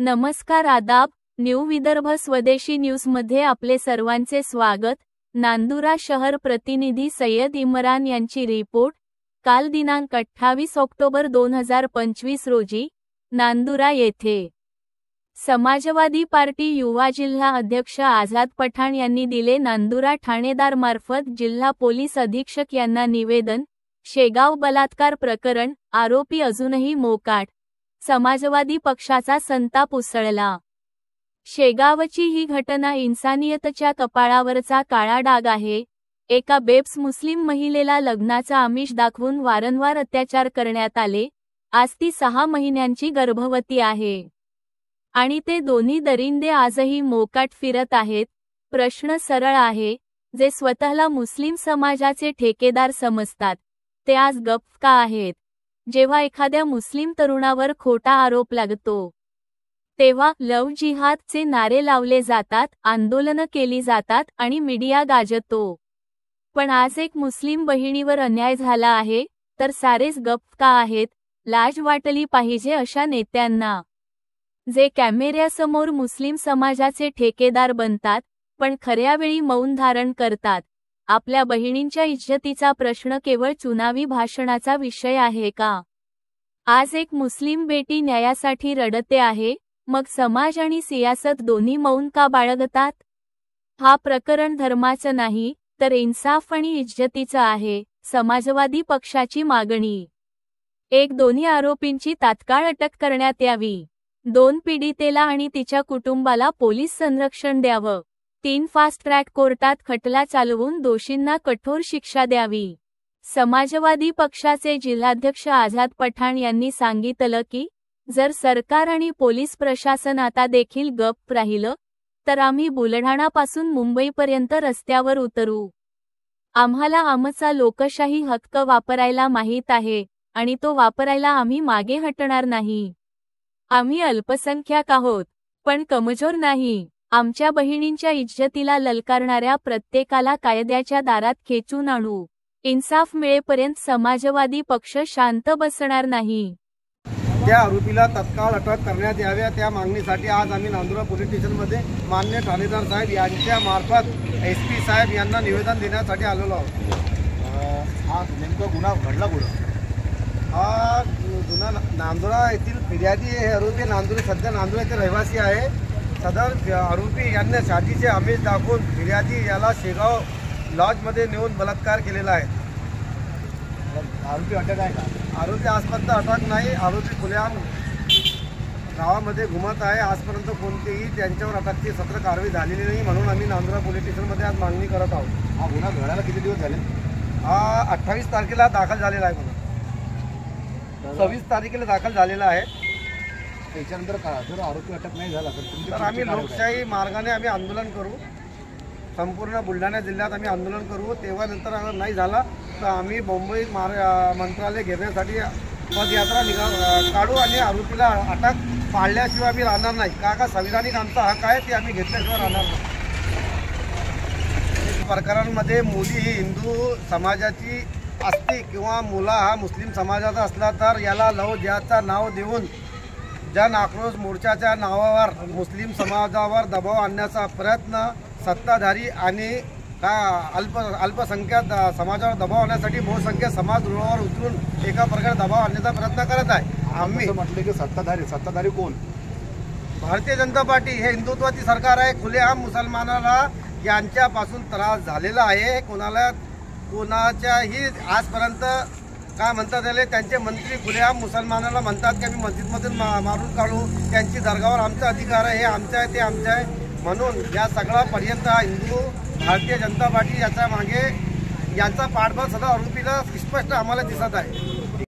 नमस्कार आदाब, न्यू विदर्भ स्वदेशी न्यूजमध्ये आपले सर्वांचे स्वागत। नांदुरा शहर प्रतिनिधी सय्यद इम्रान यांची रिपोर्ट। काल दिनांक 28 ऑक्टोबर 2025 रोजी नांदुरा येथे समाजवादी पार्टी युवा जिल्हा अध्यक्ष आझाद पठाण यांनी दिले नांदुरा ठाणेदारमार्फत जिल्हा पोलीस अधीक्षक यांना निवेदन। शेगाव बलात्कार प्रकरण, आरोपी अजूनही मोकाट। समाजवादी पक्षाचा संताप उसळला। शेगावची ही घटना इन्सानियतच्या कपाळावरचा काळा डाग आहे। एका बेब्स मुस्लिम महिलेला लग्नाचा आमिष दाखवून वारंवार अत्याचार करण्यात आले। आज ती 6 महिन्यांची गर्भवती आहे आणि ते दोन्ही दरिंदे आजही मोकाट फिरत आहेत। प्रश्न सरळ आहे, जे स्वतःला मुस्लिम समाजाचे ठेकेदार समजतात ते आज गप्प का आहेत? जेव्हा एखाद्या मुस्लिम तरुणावर खोटा आरोप लागतो तेव्हा लव जिहादचे नारे लावले जातात, आंदोलनं केली जातात आणि मीडिया गाजतो। पण आज एक मुस्लिम बहिणीवर अन्याय झाला आहे तर सारेच गप्प का आहेत? लाज वाटली पाहिजे अशा नेत्यांना, जे कॅमेऱ्यासमोर मुस्लिम समाजाचे ठेकेदार बनतात पण खऱ्यावेळी मौन धारण करतात। आपल्या बहिणींच्या इज्जतीचा प्रश्न केवळ चुनावी भाषणाचा विषय आहे का? आज एक मुस्लिम बेटी न्यायासाठी रडते आहे, मग समाज आणि सियासत दोन्ही मौन का बाळगतात? हा प्रकरण धर्माचं नाही तर इन्साफ आणि इज्जतीचं आहे। समाजवादी पक्षाची मागणी 1. दोन्ही आरोपींची तात्काळ अटक करण्यात यावी। 2. पीडितेला आणि तिच्या कुटुंबाला पोलीस संरक्षण द्यावं। 3. फास्ट ट्रॅक कोर्टात खटला चालवून दोषींना कठोर शिक्षा द्यावी। समाजवादी पक्षाचे जिल्हाध्यक्ष आझाद पठाण यांनी सांगितलं की जर सरकार आणि पोलीस प्रशासन आता देखील गप्प राहिलं तर आम्ही बुलढाणापासून मुंबईपर्यंत रस्त्यावर उतरू। आम्हाला आमचा लोकशाही हक्क वापरायला माहीत आहे आणि तो वापरायला आम्ही मागे हटणार नाही। आम्ही अल्पसंख्याक आहोत पण कमजोर नाही। आमच्या बहिणींच्या इज्जतीला ललकारणाऱ्या प्रत्येकाला कायद्याच्या दारात खेचून आणू। इन्साफ मिळेपर्यंत समाजवादी पक्ष शांत बसणार नाही। त्या आरोपीला तत्काळ अटक करण्यात यावी त्या मागणीसाठी आज आम्ही नांदुरा पोलीस स्टेशनमध्ये माननीय ठाणेदार साहेब यांच्या मार्फत SP साहेब यांना निवेदन देण्यासाठी आलेलो आहोत। हा नेमका गुन्हा घडला कुठं? हा गुन्हा नांदुरा येथील फिर्यादी हे आरोपी सध्या नांदुरा येथील रहिवासी आहे। सदर आरोपी यांनी शादीचे आमिष दाखवून फिर्यादी याला शेगाव लॉजमध्ये नेऊन बलात्कार केलेला आहे। आरोपी अटक आहे का? आरोपी आजपर्यंत अटक नाही। आरोपी खुलेआम गावामध्ये घुमत आहे। आजपर्यंत कोणतीही त्यांच्यावर अटकची सत्र कारवाई झालेली नाही, म्हणून आम्ही नांदुरा पोलीस स्टेशनमध्ये आज मागणी करत आहोत। हा गुन्हा घडायला किती दिवस झाले? हा 28 तारखेला दाखल झालेला आहे गुन्हा। 26 तारखेला दाखल झालेला आहे। त्याच्यानंतर जर आरोपी अटक नाही झाला तर आम्ही लोकशाही मार्गाने आम्ही आंदोलन करू। संपूर्ण बुलढाणा जिल्ह्यात आम्ही आंदोलन करू। तेव्हा नंतर अगर नाही झाला तर आम्ही मुंबई मंत्रालय घेण्यासाठी पदयात्रा काढू आणि आरोपीला अटक पाळल्याशिवाय आम्ही राहणार नाही। का संविधानिक आमचा हक्क आहे ते आम्ही घेतल्याशिवाय राहणार नाही। प्रकरणांमध्ये मुली ही हिंदू समाजाची असती किंवा मुला हा मुस्लिम समाजाचा असला तर याला लव जिहादचं नाव देऊन जन आक्रोश मोर्चाच्या नावावर मुस्लिम समाजावर दबाव आणण्याचा प्रयत्न सत्ताधारी आणि अल्पसंख्याक समाजावर दबाव आणण्यासाठी बहुसंख्य समाज रुळावर उतरून एका प्रकारे दबाव आणण्याचा प्रयत्न करत आहे। आम्ही म्हटले की सत्ताधारी कोण? भारतीय जनता पार्टी हे हिंदुत्वाची सरकार आहे। खुलेआम मुसलमानाला यांच्यापासून त्रास झालेला आहे। कोणाच्याही आजपर्यंत काय म्हणतात त्याला त्यांचे मंत्री खुलेआम मुसलमानाला म्हणतात की आम्ही मस्जिदमधून मारून काढू, त्यांची दर्गावर आमचा अधिकार आहे, हे आमचं आहे ते आमचं आहे। म्हणून या सगळा पर्यंत हिंदू भारतीय जनता पार्टी याच्या मागे यांचा पाठबळ सदा आरोपीला स्पष्ट आम्हाला दिसत आहे।